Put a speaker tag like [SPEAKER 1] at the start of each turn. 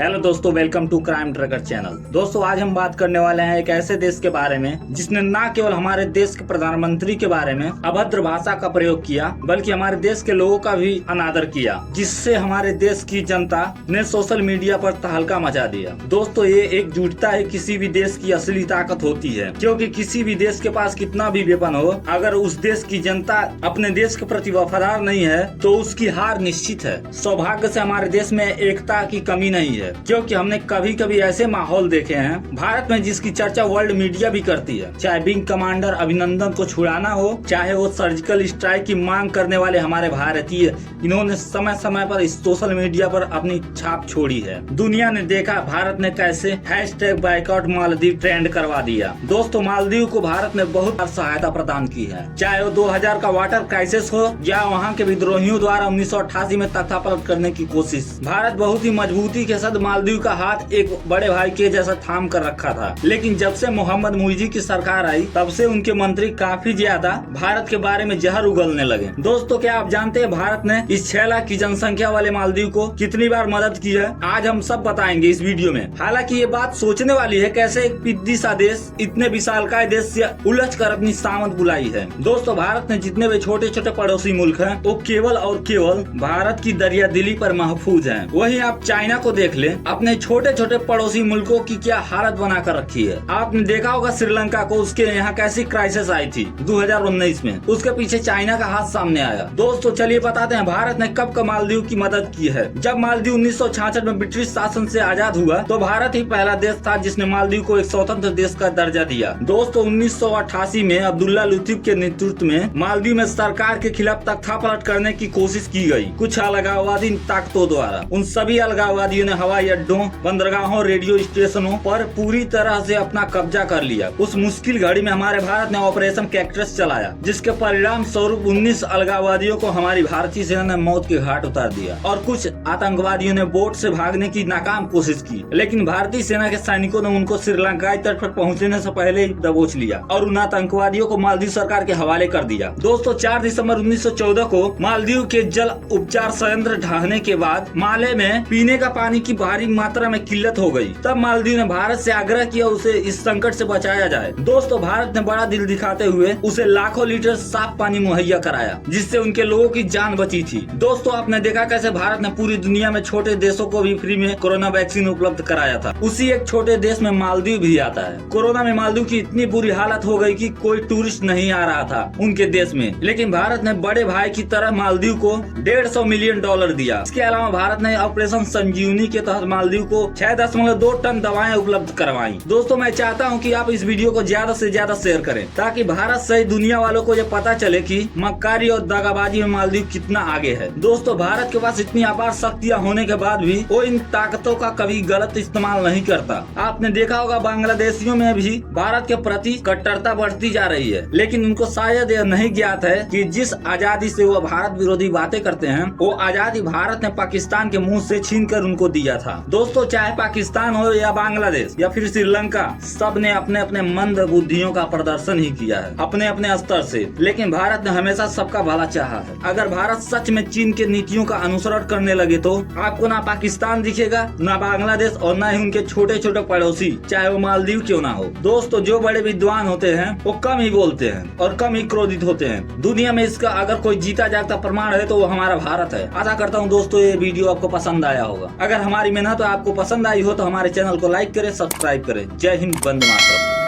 [SPEAKER 1] Hello दोस्तों, welcome to crime tracker channel. दोस्तों, आज हम बात करने वाले हैं एक ऐसे देश के बारे में जिसने न केवल हमारे देश के प्रधानमंत्री के बारे में अभद्र भाषा का प्रयोग किया, बल्कि हमारे देश के लोगों का भी अनादर किया, जिससे हमारे देश की जनता ने सोशल मीडिया पर तहलका मचा दिया। दोस्तों, ये एकजुटता है किसी भी देश की असली ताकत होती है, क्योंकि किसी भी देश के पास कितना भी वेपन हो, अगर उस देश की जनता अपने देश के प्रति वफादार नहीं है तो उसकी हार निश्चित है। सौभाग्य से हमारे देश में एकता की कमी नहीं है, क्योंकि हमने कभी कभी ऐसे माहौल देखे हैं भारत में जिसकी चर्चा वर्ल्ड मीडिया भी करती है। चाहे विंग कमांडर अभिनंदन को छुड़ाना हो, चाहे वो सर्जिकल स्ट्राइक की मांग करने वाले हमारे भारतीय, इन्होंने समय समय पर इस सोशल मीडिया पर अपनी छाप छोड़ी है। दुनिया ने देखा भारत ने कैसे #बायकॉट मालदीव ट्रेंड करवा दिया। दोस्तों, मालदीव को भारत ने बहुत सहायता प्रदान की है, चाहे वो 2000 का वाटर क्राइसिस हो या वहाँ के विद्रोहियों द्वारा 1988 में तख्तापलट करने की कोशिश। भारत बहुत ही मजबूती के साथ मालदीव का हाथ एक बड़े भाई के जैसा थाम कर रखा था, लेकिन जब से मोहम्मद मुइजी की सरकार आई तब से उनके मंत्री काफी ज्यादा भारत के बारे में जहर उगलने लगे। दोस्तों, क्या आप जानते हैं भारत ने इस 6 लाख की जनसंख्या वाले मालदीव को कितनी बार मदद की है? आज हम सब बताएंगे इस वीडियो में। हालांकि ये बात सोचने वाली है, कैसे एक पिद्दी सा देश इतने विशालकाय देश से उलझ कर अपनी सामंत बुलाई है। दोस्तों, भारत ने जितने भी छोटे छोटे पड़ोसी मुल्क हैं, वो केवल और केवल भारत की दरिया दिली पर महफूज हैं। वहीं आप चाइना को देख ले, अपने छोटे छोटे पड़ोसी मुल्कों की क्या हालत बना कर रखी है। आपने देखा होगा श्रीलंका को, उसके यहाँ कैसी क्राइसिस आई थी 2019 में, उसके पीछे चाइना का हाथ सामने आया। दोस्तों, चलिए बताते हैं भारत ने कब मालदीव की मदद की है। जब मालदीव 1966 में ब्रिटिश शासन से आजाद हुआ तो भारत ही पहला देश था जिसने मालदीव को एक स्वतंत्र देश का दर्जा दिया। दोस्तों, 1988 में अब्दुल्ला लुत्फी के नेतृत्व में मालदीव में सरकार के खिलाफ तख्तापलट करने की कोशिश की गई कुछ अलगाववादी ताकतों द्वारा। उन सभी अलगाववादियों ने हवाई अड्डों, बंदरगाहों, रेडियो स्टेशनों पर पूरी तरह से अपना कब्जा कर लिया। उस मुश्किल घड़ी में हमारे भारत ने ऑपरेशन कैक्टस चलाया, जिसके परिणाम स्वरूप 19 अलगाववादियों को हमारी भारतीय सेना ने मौत के घाट उतार दिया और कुछ आतंकवादियों ने बोट से भागने की नाकाम कोशिश की, लेकिन भारतीय सेना के सैनिकों ने उनको श्रीलंकाई तट पर पहुंचने से पहले ही दबोच लिया और उन आतंकवादियों को मालदीव सरकार के हवाले कर दिया। दोस्तों, 4 दिसंबर 1914 को मालदीव के जल उपचार संयंत्र ढहने के बाद माले में पीने का पानी की भारी मात्रा में किल्लत हो गई। तब मालदीव ने भारत से आग्रह किया उसे इस संकट से बचाया जाए। दोस्तों, भारत ने बड़ा दिल दिखाते हुए उसे लाखों लीटर साफ पानी मुहैया कराया, जिससे उनके लोगों की जान बची थी। दोस्तों, आपने देखा कैसे भारत ने पूरी दुनिया में छोटे देशों को भी फ्री में कोरोना वैक्सीन उपलब्ध कराया था। उसी एक छोटे देश में मालदीव भी आता है। कोरोना में मालदीव की इतनी बुरी हालत हो गई कि कोई टूरिस्ट नहीं आ रहा था उनके देश में, लेकिन भारत ने बड़े भाई की तरह मालदीव को $150 मिलियन दिया। इसके अलावा भारत ने ऑपरेशन संजीवनी के तहत मालदीव को 6.2 टन दवाएं उपलब्ध करवाई। दोस्तों, मैं चाहता हूं कि आप इस वीडियो को ज्यादा से ज्यादा शेयर करें, ताकि भारत सहित दुनिया वालों को ये पता चले कि मक्कारी और दगाबाजी में मालदीव कितना आगे है। दोस्तों, भारत के पास इतनी अपार शक्तियां होने के बाद भी वो इन ताकतों का कभी गलत इस्तेमाल नहीं करता। आपने देखा होगा बांग्लादेशियों में भी भारत के प्रति कट्टरता बढ़ती जा रही है, लेकिन उनको शायद यह नहीं ज्ञात है कि जिस आजादी से वो भारत विरोधी बातें करते हैं, वो आजादी भारत ने पाकिस्तान के मुंह से छीन कर उनको दिया था। दोस्तों, चाहे पाकिस्तान हो या बांग्लादेश या फिर श्रीलंका, सब ने अपने अपने मंद बुद्धियों का प्रदर्शन ही किया है अपने अपने स्तर से, लेकिन भारत ने हमेशा सबका भला चाहा है। अगर भारत सच में चीन के नीतियों का अनुसरण करने लगे तो आपको ना पाकिस्तान दिखेगा, ना बांग्लादेश और ना ही उनके छोटे छोटे पड़ोसी, चाहे वो मालदीव क्यों ना हो। दोस्तों, जो बड़े विद्वान होते हैं वो कम ही बोलते हैं और कम ही क्रोधित होते हैं। दुनिया में इसका अगर कोई जीता जागता प्रमाण है तो वो हमारा भारत है। आशा करता हूँ दोस्तों ये वीडियो आपको पसंद आया होगा। अगर हमारी मेहनत आपको पसंद आई हो तो हमारे चैनल को लाइक करें, सब्सक्राइब करें। जय हिंद, वंदे मातरम।